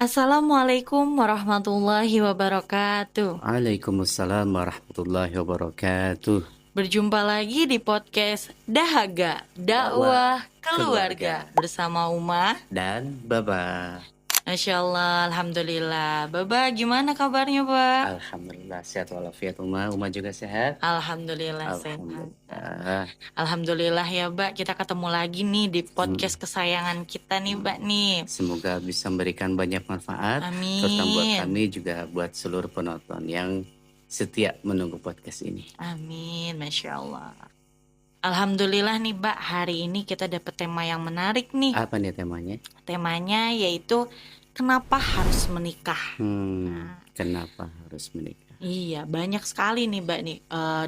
Assalamualaikum warahmatullahi wabarakatuh. Waalaikumsalam warahmatullahi wabarakatuh. Berjumpa lagi di podcast Dahaga Dakwah Dakwah keluarga Keluarga bersama Uma. dan Baba. Masya Allah, Alhamdulillah. Baba, gimana kabarnya, Ba? Alhamdulillah sehat walafiat Uma juga sehat. Alhamdulillah sehat. Alhamdulillah. Alhamdulillah ya, Ba. Kita ketemu lagi nih di podcast kesayangan kita nih, Ba nih. Semoga bisa memberikan banyak manfaat, terutama buat Amin. kami juga buat seluruh penonton yang setia menunggu podcast ini. Amin, Masya Allah. Alhamdulillah nih, Mbak. Hari ini kita dapat tema yang menarik nih. Apa nih temanya? Temanya yaitu kenapa harus menikah. Kenapa harus menikah? Iya, banyak sekali nih, Mbak nih.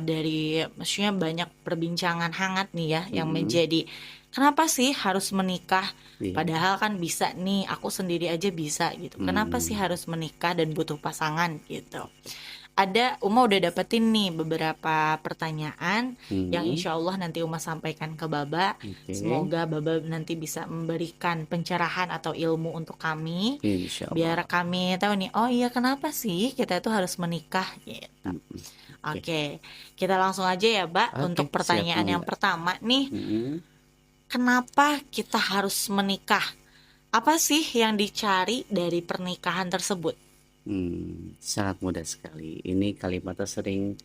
Dari maksudnya banyak perbincangan hangat nih ya yang menjadi kenapa sih harus menikah? Iya. Padahal kan bisa nih, aku sendiri aja bisa gitu. Kenapa sih harus menikah dan butuh pasangan gitu? Uma udah dapetin nih beberapa pertanyaan yang insya Allah nanti Uma sampaikan ke Baba. Oke. Semoga Baba nanti bisa memberikan pencerahan atau ilmu untuk kami, Insya Allah. biar kami tahu nih, oh iya kenapa sih kita itu harus menikah gitu. Oke, kita langsung aja ya, Mbak, Oke, untuk pertanyaan siap, yang Mbak. pertama nih. Kenapa kita harus menikah? Apa sih yang dicari dari pernikahan tersebut? Sangat mudah sekali. Ini kalimatnya sering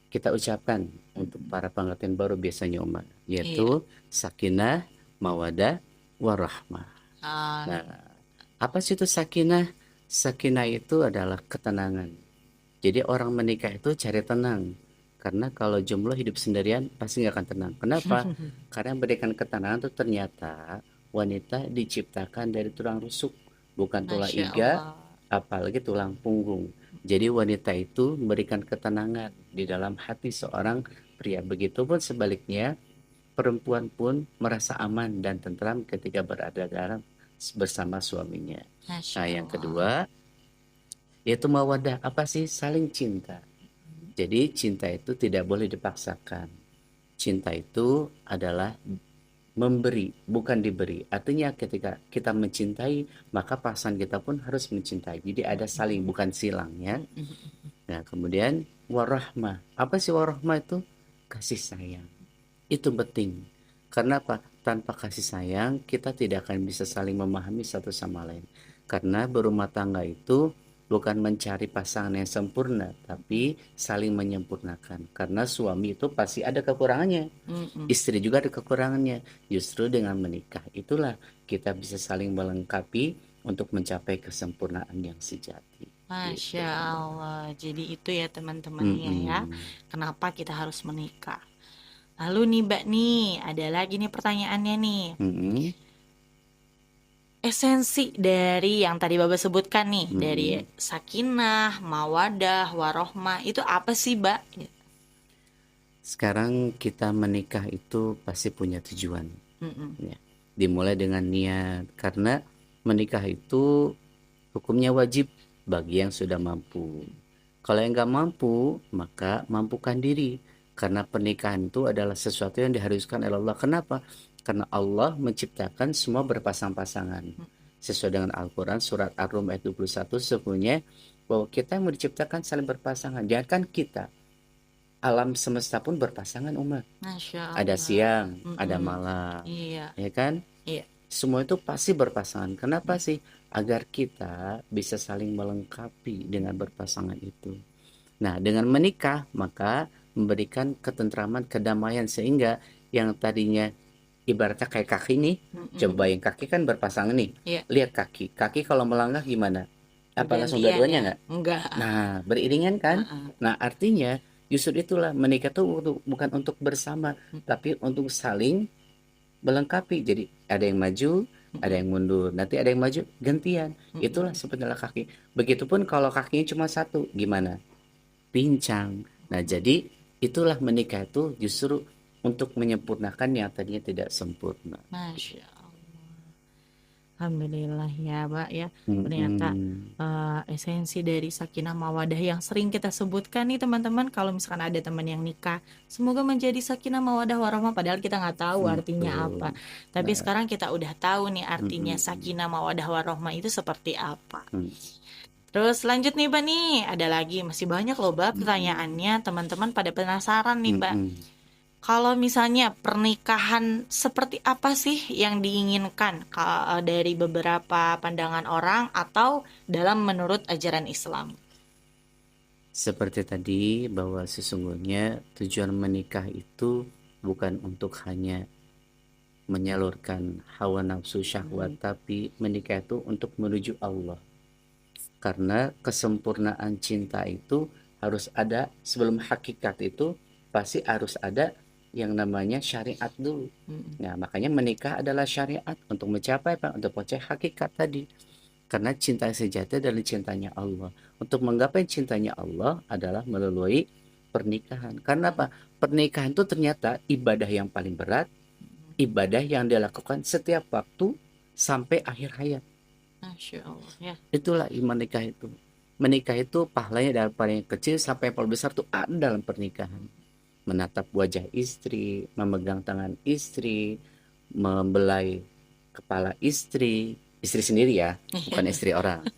kita ucapkan untuk para pengantin baru biasanya Umar, yaitu sakinah, mawadah, warahmah. Nah, apa sih itu sakinah? Sakinah itu adalah ketenangan. Jadi orang menikah itu cari tenang. Karena kalau jomblo hidup sendirian pasti nggak akan tenang. Kenapa? Karena memberikan ketenangan itu ternyata wanita diciptakan dari tulang rusuk, bukan tulang Masya iga, Allah. apalagi tulang punggung. Jadi wanita itu memberikan ketenangan di dalam hati seorang pria. Begitupun sebaliknya, perempuan pun merasa aman dan tentram ketika berada dalam bersama suaminya. Masya Nah, yang Allah. kedua yaitu mawadah. Apa sih? Saling cinta. Jadi cinta itu tidak boleh dipaksakan. Cinta itu adalah memberi, bukan diberi. Artinya ketika kita mencintai, maka pasangan kita pun harus mencintai. Jadi ada saling, bukan silang ya. Nah, kemudian warahmah. Apa sih warahmah itu? Kasih sayang. Itu penting. Karena apa? Tanpa kasih sayang, kita tidak akan bisa saling memahami satu sama lain. Karena berumah tangga itu bukan mencari pasangan yang sempurna, tapi saling menyempurnakan. Karena suami itu pasti ada kekurangannya, istri juga ada kekurangannya. Justru dengan menikah itulah kita bisa saling melengkapi untuk mencapai kesempurnaan yang sejati. Masya Gitu. Allah. Jadi itu ya teman-temannya ya. Kenapa kita harus menikah? Lalu nih Mbak nih, ada lagi nih pertanyaannya nih. Esensi dari yang tadi Bapak sebutkan nih, dari sakinah, mawadah, warohmah, itu apa sih Mbak? Sekarang kita menikah itu pasti punya tujuan. Ya. Dimulai dengan niat, karena menikah itu hukumnya wajib bagi yang sudah mampu. Kalau yang nggak mampu, maka mampukan diri. Karena pernikahan itu adalah sesuatu yang diharuskan oleh Allah. Kenapa? Karena Allah menciptakan semua berpasang-pasangan. Sesuai dengan Al-Quran, surat Ar-Rum ayat 21, sesungguhnya bahwa kita yang diciptakan saling berpasangan. Jangan kan kita, alam semesta pun berpasangan umat. Masya Allah. Ada siang, ada malam. Iya. Ya kan? Iya. Semua itu pasti berpasangan. Kenapa sih? Agar kita bisa saling melengkapi dengan berpasangan itu. Nah, dengan menikah, maka memberikan ketentraman, kedamaian, sehingga yang tadinya ibaratnya kayak kaki nih, coba yang kaki kan berpasangan nih. Iya. Lihat kaki kalau melangkah gimana? Apa langsung Gantian dua-duanya ya? nggak? Enggak. Nah, beriringan kan? Nah, artinya justru itulah menikah tuh bukan untuk bersama, tapi untuk saling melengkapi. Jadi ada yang maju, ada yang mundur, nanti ada yang maju, gantian. Itulah sebenarnya kaki. Begitupun kalau kakinya cuma satu, gimana? Pincang. Nah, jadi itulah menikah itu justru untuk menyempurnakan yang tadinya tidak sempurna. Masya Allah. Alhamdulillah ya, Mbak ya. Ternyata Mm-mm. esensi dari sakinah mawadah yang sering kita sebutkan nih teman-teman, kalau misalkan ada teman yang nikah, semoga menjadi sakinah mawadah warahmah, padahal kita nggak tahu artinya apa. Betul. Tapi Nah, sekarang kita udah tahu nih artinya mm-mm. sakinah mawadah warahmah itu seperti apa. Mm, Terus lanjut nih, Mbak nih. Ada lagi, masih banyak loh, Mbak, mm-mm. pertanyaannya. Teman-teman pada penasaran nih, Mbak. Mm-mm. Kalau misalnya pernikahan seperti apa sih yang diinginkan dari beberapa pandangan orang atau dalam menurut ajaran Islam? Seperti tadi bahwa sesungguhnya tujuan menikah itu bukan untuk hanya menyalurkan hawa nafsu syahwat, Hmm, tapi menikah itu untuk menuju Allah. Karena kesempurnaan cinta itu harus ada sebelum hakikat itu pasti harus ada yang namanya syariat dulu. hmm, Nah, makanya menikah adalah syariat untuk mencapai apa? Untuk mencapai hakikat tadi. Karena cinta sejati adalah cintanya Allah. Untuk menggapai cintanya Allah adalah melalui pernikahan. Karena apa? Pernikahan itu ternyata ibadah yang paling berat, ibadah yang dilakukan setiap waktu sampai akhir hayat. Masya Allah ya. Itulah iman nikah itu. Menikah itu pahalanya dari paling kecil sampai yang paling besar itu ada dalam pernikahan. Menatap wajah istri, memegang tangan istri, membelai kepala istri, istri sendiri ya, bukan istri orang.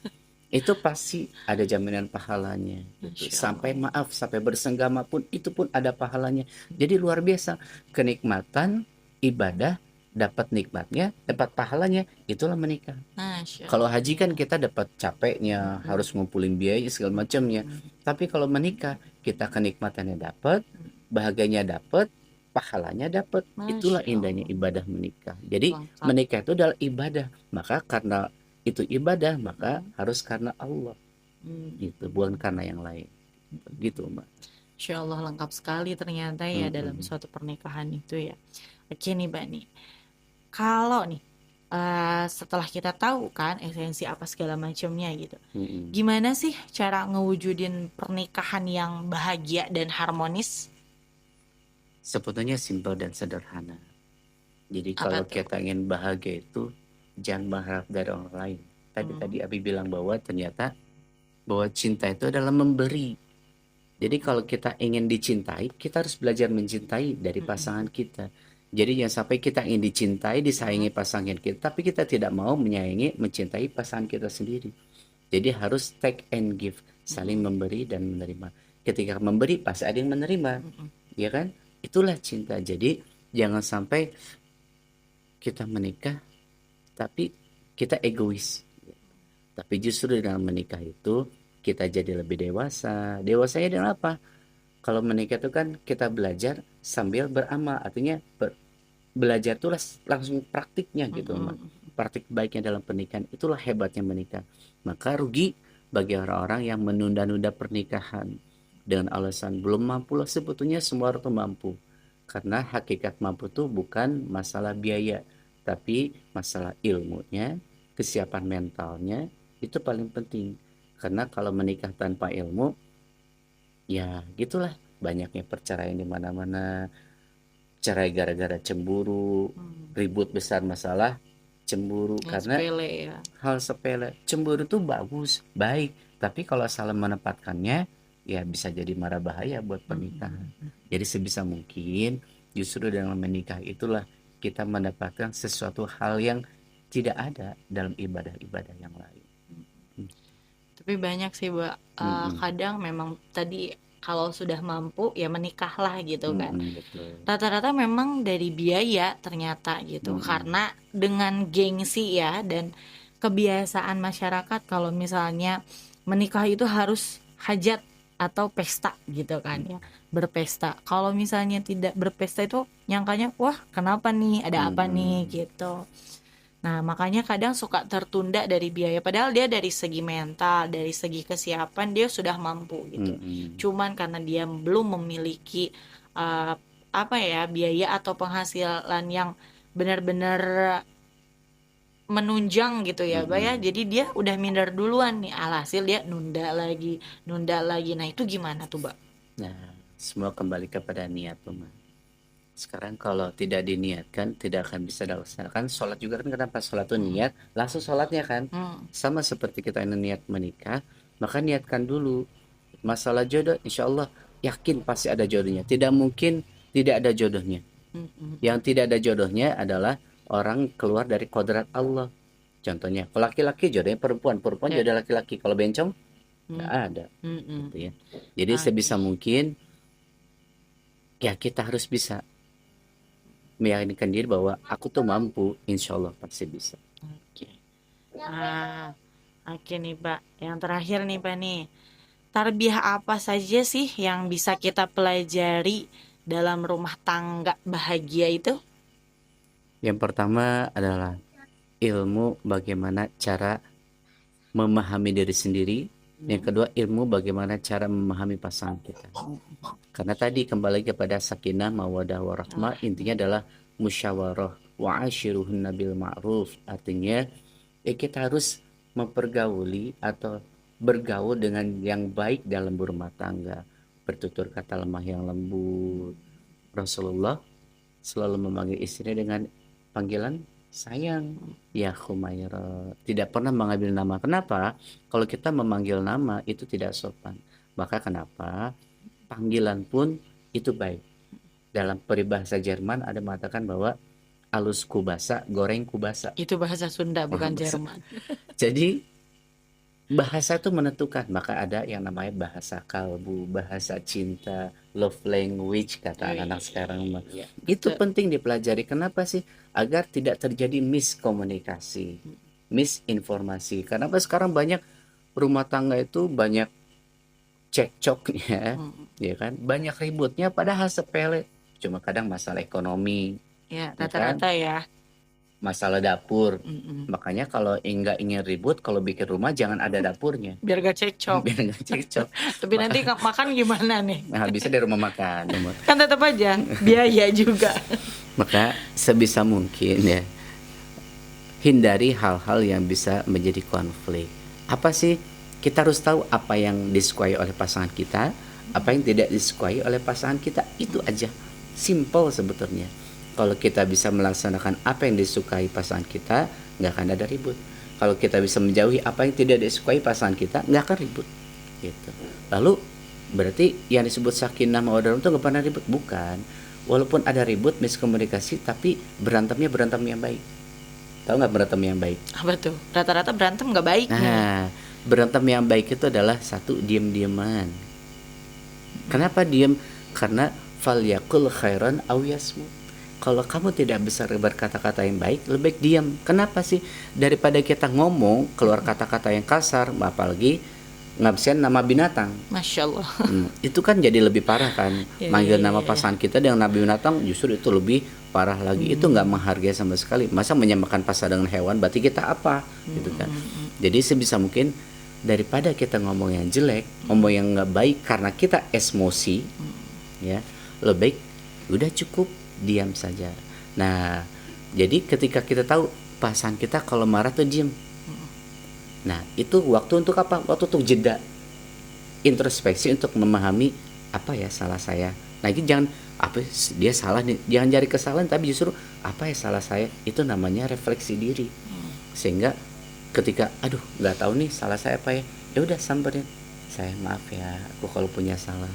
Itu pasti ada jaminan pahalanya gitu. Masya Allah Sampai ya. maaf, sampai bersenggama pun itu pun ada pahalanya. Jadi luar biasa kenikmatan ibadah, dapat nikmatnya, dapat pahalanya, itulah menikah. Masya Kalau Allah haji kan ya. kita dapat capeknya, harus Mm-mm. ngumpulin biaya segala macamnya. Mm-mm. Tapi kalau menikah, kita kenikmatannya dapat, bahagianya dapat, pahalanya dapat. Itulah Masya indahnya Allah ibadah menikah. Jadi lengkap. menikah itu adalah ibadah. Maka karena itu ibadah, maka harus karena Allah. Mm. Gitu, bukan karena yang lain. Gitu, Mbak. Masya Allah lengkap sekali ternyata ya dalam Mm-mm. suatu pernikahan itu ya. Oke nih, Mbak nih. Kalau nih setelah kita tahu kan esensi apa segala macamnya gitu. Mm-mm. Gimana sih cara ngewujudin pernikahan yang bahagia dan harmonis? Sebetulnya simpel dan sederhana. Jadi Apa kalau tuh? kita ingin bahagia itu jangan berharap dari orang lain. Tadi Hmm. Abi bilang bahwa ternyata bahwa cinta itu adalah memberi. Jadi kalau kita ingin dicintai, kita harus belajar mencintai dari pasangan Mm-mm. kita. Jadi jangan sampai kita ingin dicintai, Mm-mm. disayangi pasangan kita, tapi kita tidak mau menyayangi, mencintai pasangan kita sendiri. Jadi harus take and give, saling Mm-mm. memberi dan menerima. Ketika memberi pasti ada yang menerima, Mm-mm. ya kan? Itulah cinta. Jadi jangan sampai kita menikah tapi kita egois. Tapi justru dalam menikah itu kita jadi lebih dewasa. Dewasanya dengan apa? Kalau menikah itu kan kita belajar sambil beramal, artinya belajar itu langsung praktiknya gitu, Mak. Mm-mm. Praktik baiknya dalam pernikahan itulah hebatnya menikah. Maka rugi bagi orang-orang yang menunda-nunda pernikahan dengan alasan belum mampu. Lah sebetulnya semua orang tuh mampu. Karena hakikat mampu tuh bukan masalah biaya, tapi masalah ilmunya, kesiapan mentalnya itu paling penting. Karena kalau menikah tanpa ilmu, ya gitulah banyaknya perceraian di mana-mana, cerai gara-gara cemburu, Mm. ribut besar masalah cemburu Yang karena sepele ya. hal sepele. Cemburu tuh bagus, baik, tapi kalau salah menempatkannya ya bisa jadi marah bahaya buat pernikahan. Mm-mm. Jadi sebisa mungkin justru dalam menikah itulah kita mendapatkan sesuatu hal yang tidak ada dalam ibadah-ibadah yang lain. Tapi banyak sih, Mbak. Mm-mm. Kadang memang tadi kalau sudah mampu ya menikahlah gitu kan. Mm-mm, betul. Rata-rata memang dari biaya ternyata gitu. Mm-mm. Karena dengan gengsi ya dan kebiasaan masyarakat kalau misalnya menikah itu harus hajat atau pesta gitu kan ya. Berpesta. Kalau misalnya tidak berpesta itu nyangkanya wah kenapa nih? Ada apa nih Mm-mm. gitu. Nah, makanya kadang suka tertunda dari biaya. Padahal dia dari segi mental, dari segi kesiapan dia sudah mampu gitu. Mm-mm. Cuman karena dia belum memiliki uh, apa ya biaya atau penghasilan yang benar-benar menunjang gitu ya, Mbak ya. Mm-mm. Jadi dia udah minder duluan nih. Alhasil dia nunda lagi, nunda lagi. Nah, itu gimana tuh, Mbak? Nah, semua kembali kepada niat, Mas. Sekarang kalau tidak diniatkan tidak akan bisa dilaksanakan. Sholat juga kan, kenapa sholat tuh niat langsung sholatnya kan, sama seperti kita ini niat menikah, maka niatkan dulu. Masalah jodoh insya Allah yakin pasti ada jodohnya, tidak mungkin tidak ada jodohnya. Yang tidak ada jodohnya adalah orang keluar dari kodrat Allah. Contohnya kalau laki-laki jodohnya perempuan, perempuan Ya. jodoh laki-laki, kalau bencong nggak ada gitu ya. Jadi sebisa mungkin ya kita harus bisa meyakinkan diri bahwa aku tuh mampu, insya Allah pasti bisa. Oke. Oke nih Pak. Yang terakhir nih Pak nih. Tarbiyah apa saja sih yang bisa kita pelajari dalam rumah tangga bahagia itu? Yang pertama adalah ilmu bagaimana cara memahami diri sendiri. Yang kedua ilmu bagaimana cara memahami pasangan kita. Karena tadi kembali kepada sakinah mawadah warahmah, intinya adalah musyawarah wa ashiruhunna bil ma'ruf. Artinya kita harus mempergauli atau bergaul dengan yang baik dalam berumah tangga, bertutur kata lemah yang lembut. Rasulullah selalu memanggil istrinya dengan panggilan sayang, ya Khumaira, tidak pernah mengambil nama. Kenapa? Kalau kita memanggil nama itu tidak sopan. Maka kenapa panggilan pun itu baik. Dalam peribahasa Jerman ada mengatakan bahwa alus kubasa, goreng kubasa. Itu bahasa Sunda bukan Bahasa. Jerman. Jadi bahasa itu menentukan. Maka ada yang namanya bahasa kalbu, bahasa cinta, love language kata anak-anak sekarang. Itu penting dipelajari. Kenapa sih? Agar tidak terjadi miskomunikasi, misinformasi. Kenapa sekarang banyak rumah tangga itu banyak cekcoknya, ya kan? Banyak ributnya padahal sepele. Cuma kadang masalah ekonomi, Ya, ya kan? rata-rata ya. Masalah dapur. Makanya kalau nggak ingin ribut, kalau bikin rumah jangan ada dapurnya. Biar gak cekcok. Biar nggak cekcok. Tapi nanti makan gimana nih? Nah, bisa di rumah makan. Kan tetap aja biaya juga. Maka sebisa mungkin ya hindari hal-hal yang bisa menjadi konflik. Apa sih? Kita harus tahu apa yang disukai oleh pasangan kita, apa yang tidak disukai oleh pasangan kita. Itu aja. Simple sebetulnya. Kalau kita bisa melaksanakan apa yang disukai pasangan kita, nggak akan ada ribut. Kalau kita bisa menjauhi apa yang tidak disukai pasangan kita, nggak akan ribut. Gitu. Lalu berarti yang disebut sakinah mawaddah itu nggak pernah ribut? Bukan. Walaupun ada ribut, miskomunikasi, tapi berantemnya berantem yang baik. Tahu nggak berantem yang baik? Apa tuh? Rata-rata berantem nggak baik nih. Nah, berantem yang baik itu adalah satu, diam-diaman. Kenapa diam? Karena falyakul khairan aw yasmut. Kalau kamu tidak bisa berkata-kata yang baik, lebih baik diam. Kenapa sih? Daripada kita ngomong keluar kata-kata yang kasar, apalagi ngabisin nama binatang. Masya Allah. Itu kan jadi lebih parah kan. Manggil nama pasangan kita dengan nama binatang justru itu lebih parah lagi. Itu nggak menghargai sama sekali. Masa menyamakan pasangan dengan hewan, berarti kita apa? Gitu kan. Jadi sebisa mungkin daripada kita ngomong yang jelek, ngomong yang nggak baik karena kita emosi, ya lebih baik udah cukup diam saja. Nah, jadi ketika kita tahu pasangan kita kalau marah tuh diam. Nah, itu waktu untuk apa? Waktu untuk jeda, introspeksi untuk memahami apa ya salah saya. Nah, itu jangan apa dia salah nih, jangan cari kesalahan, tapi justru apa ya salah saya. Itu namanya refleksi diri. Sehingga ketika aduh nggak tahu nih salah saya apa ya, ya udah samperin, saya maaf ya, aku kalau punya salah,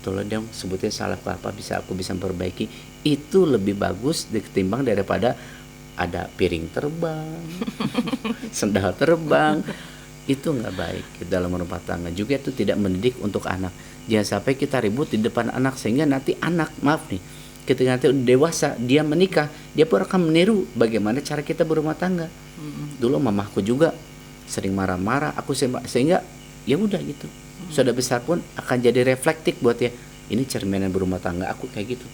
tolong dong sebutin salah apa bisa aku bisa memperbaiki. Itu lebih bagus ketimbang daripada ada piring terbang, sendal terbang. Itu nggak baik dalam rumah tangga. Juga itu tidak mendidik untuk anak. Jangan sampai kita ribut di depan anak sehingga nanti anak, maaf nih, ketika nanti udah dewasa dia menikah, dia pun akan meniru bagaimana cara kita berumah tangga. Dulu mamahku juga sering marah-marah, aku sehingga ya udah gitu. Sudah besar pun akan jadi reflektif buat ya, ini cerminan berumah tangga aku kayak gitu,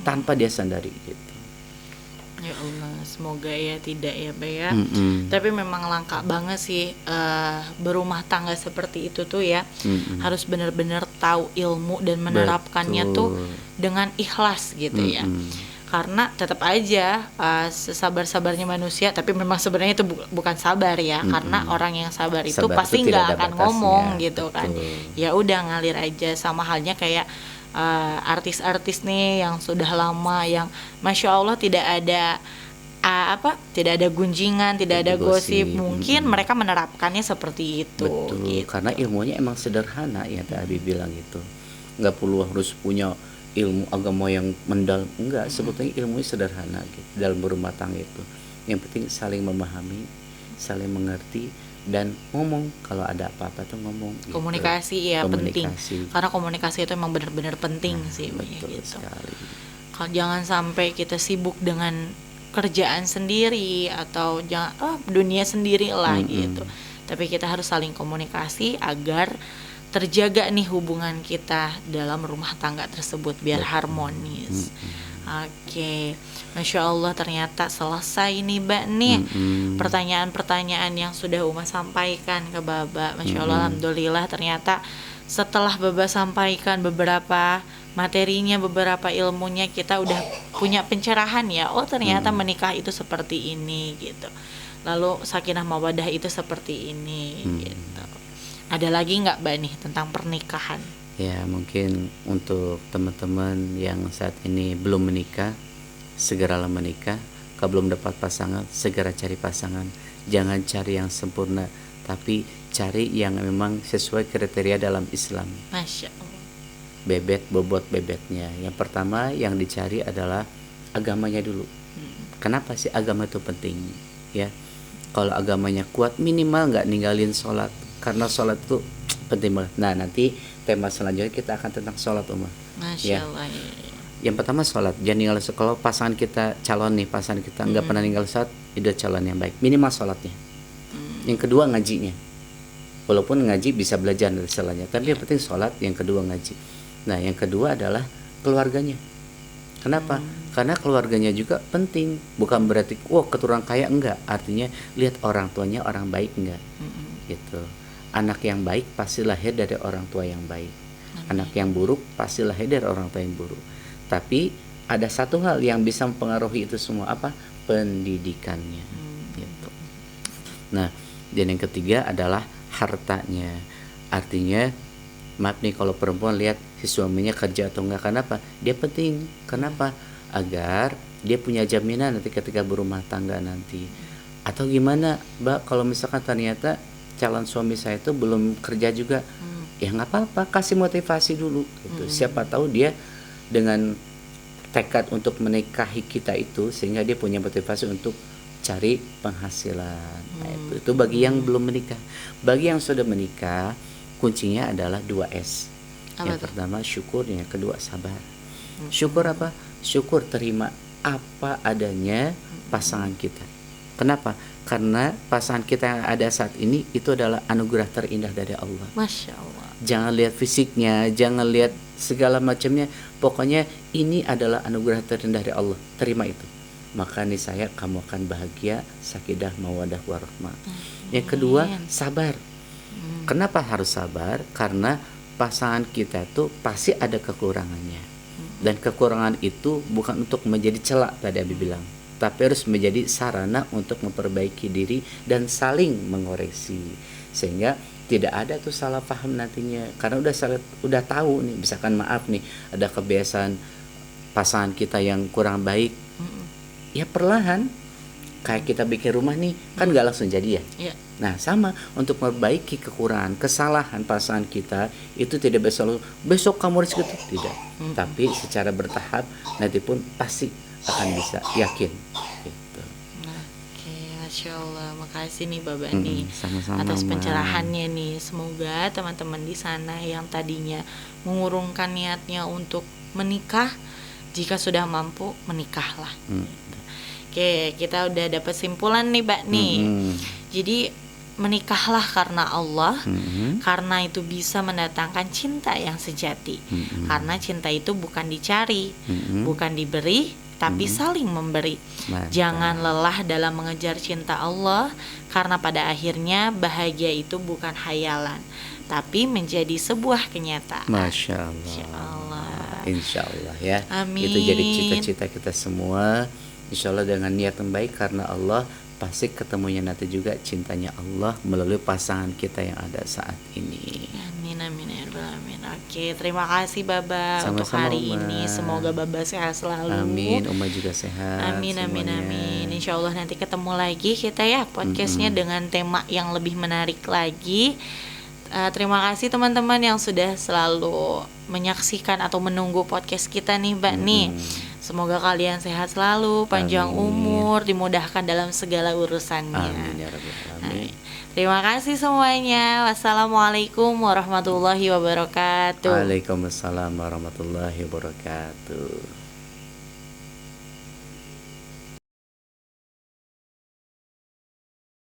tanpa dia sadari gitu. Ya Allah, semoga ya tidak ya Pak ya. Tapi memang langka banget sih berumah tangga seperti itu tuh ya. Harus benar-benar tahu ilmu dan menerapkannya tuh dengan ikhlas gitu ya. Karena tetap aja sesabar-sabarnya manusia, tapi memang sebenarnya itu bukan sabar ya. Karena orang yang sabar itu pasti nggak akan ngomong gitu kan. Ya udah ngalir aja, sama halnya kayak artis-artis nih yang sudah lama, yang masya Allah tidak ada tidak ada gunjingan, tidak ada gosip, mungkin mereka menerapkannya seperti itu. Betul, gitu. karena ilmunya emang sederhana ya, tadi bilang itu nggak perlu harus punya ilmu agama yang mendalam, enggak, sebetulnya ilmunya sederhana gitu dalam berumah tangga itu. Yang penting saling memahami, saling mengerti, dan ngomong kalau ada apa-apa tuh ngomong. Komunikasi gitu. ya penting, karena komunikasi itu emang benar-benar penting sih. Betul gitu. sekali. Kalau jangan sampai kita sibuk dengan kerjaan sendiri atau jangan dunia sendiri lah gitu. Tapi kita harus saling komunikasi agar terjaga nih hubungan kita dalam rumah tangga tersebut biar harmonis. Oke, Masya Allah, ternyata selesai nih Mbak nih pertanyaan-pertanyaan yang sudah Uma sampaikan ke Baba. Masya Allah, alhamdulillah, ternyata setelah Baba sampaikan beberapa materinya, beberapa ilmunya, kita udah punya pencerahan ya. Oh ternyata menikah itu seperti ini gitu. Lalu sakinah mawadah itu seperti ini gitu. Ada lagi nggak Mbak nih tentang pernikahan? Ya, mungkin untuk teman-teman yang saat ini belum menikah, segeralah menikah. Kalau belum dapat pasangan, segera cari pasangan. Jangan cari yang sempurna, tapi cari yang memang sesuai kriteria dalam Islam. Masya Allah. Bebet bobot bebetnya. Yang pertama yang dicari adalah agamanya dulu. Kenapa sih agama itu penting? Ya, kalau agamanya kuat, minimal nggak ninggalin sholat. Karena sholat itu penting banget. Nah, nanti tema selanjutnya kita akan tentang sholat, Uma. Masya Allah. Yang pertama sholat. Jangan ninggalin sholat. Kalau pasangan kita calon nih, pasangan kita nggak pernah ninggalin sholat, itu calon yang baik. Minimal sholatnya. Yang kedua ngajinya. Walaupun ngaji bisa belajar dari salahnya, tapi yang penting sholat. Yang kedua ngaji. Nah, yang kedua adalah keluarganya. Kenapa? Karena keluarganya juga penting. Bukan berarti keturunan kaya, enggak. Artinya lihat orang tuanya orang baik enggak. Gitu. Anak yang baik pasti lahir dari orang tua yang baik. Anak yang buruk pasti lahir dari orang tua yang buruk. Tapi ada satu hal yang bisa mempengaruhi itu semua, apa? Pendidikannya. Gitu. Nah, dan yang ketiga adalah hartanya. Artinya, maaf nih kalau perempuan lihat si suaminya kerja atau enggak, kenapa? Dia penting. Kenapa? Agar dia punya jaminan nanti ketika berumah tangga nanti. Atau gimana, Mbak, kalau misalkan ternyata calon suami saya itu belum kerja juga, ya nggak apa-apa, kasih motivasi dulu gitu. Siapa tahu dia dengan tekad untuk menikahi kita itu, sehingga dia punya motivasi untuk cari penghasilan. Nah, itu bagi yang belum menikah. Bagi yang sudah menikah, kuncinya adalah 2S. Yang pertama syukur, yang kedua sabar. Syukur apa? Syukur terima apa adanya pasangan kita. Kenapa? Karena pasangan kita yang ada saat ini itu adalah anugerah terindah dari Allah. Masya Allah. Jangan lihat fisiknya, jangan lihat segala macamnya. Pokoknya ini adalah anugerah terindah dari Allah. Terima itu. Maka niscaya kamu akan bahagia, sakinah mawaddah warahmah. Yang kedua, sabar. Kenapa harus sabar? Karena pasangan kita tuh pasti ada kekurangannya. Dan kekurangan itu bukan untuk menjadi celak, tadi Abi bilang, tapi harus menjadi sarana untuk memperbaiki diri dan saling mengoreksi, sehingga tidak ada tuh salah paham nantinya. Karena udah tahu nih, misalkan maaf nih, ada kebiasaan pasangan kita yang kurang baik, ya perlahan kayak kita bikin rumah nih, kan gak langsung jadi ya. Nah, sama untuk memperbaiki kekurangan, kesalahan pasangan kita itu tidak besok kamu harus gitu, tidak. Tapi secara bertahap nanti pun pasti akan bisa, yakin gitu. Oke, Masya Allah, makasih nih Baba nih sama-sama, atas pencerahannya nih. Semoga teman-teman di sana yang tadinya mengurungkan niatnya untuk menikah, jika sudah mampu menikahlah. Oke, kita udah dapat simpulan nih Mbak nih. Jadi menikahlah karena Allah, karena itu bisa mendatangkan cinta yang sejati. Karena cinta itu bukan dicari, bukan diberi, tapi saling memberi. Jangan lelah dalam mengejar cinta Allah, karena pada akhirnya bahagia itu bukan hayalan, tapi menjadi sebuah kenyataan. Masya Allah. Insya Allah ya. Amin. Itu jadi cita-cita kita semua. Insya Allah dengan niat yang baik karena Allah, pasti ketemunya nanti juga cintanya Allah melalui pasangan kita yang ada saat ini. Amin amin ya rabbal alamin. Oke. Oke, terima kasih Baba untuk Sama-sama hari Uma. ini. Semoga Baba sehat selalu. Amin, Uma juga sehat Amin, amin, semuanya. amin. Insya Allah nanti ketemu lagi kita ya podcastnya dengan tema yang lebih menarik lagi. Terima kasih teman-teman yang sudah selalu menyaksikan atau menunggu podcast kita nih Mbak nih. Semoga kalian sehat selalu, panjang Amin. umur, dimudahkan dalam segala urusannya. Amin ya Rabbal Alamin. Terima kasih semuanya. Wassalamualaikum warahmatullahi wabarakatuh. Waalaikumsalam warahmatullahi wabarakatuh.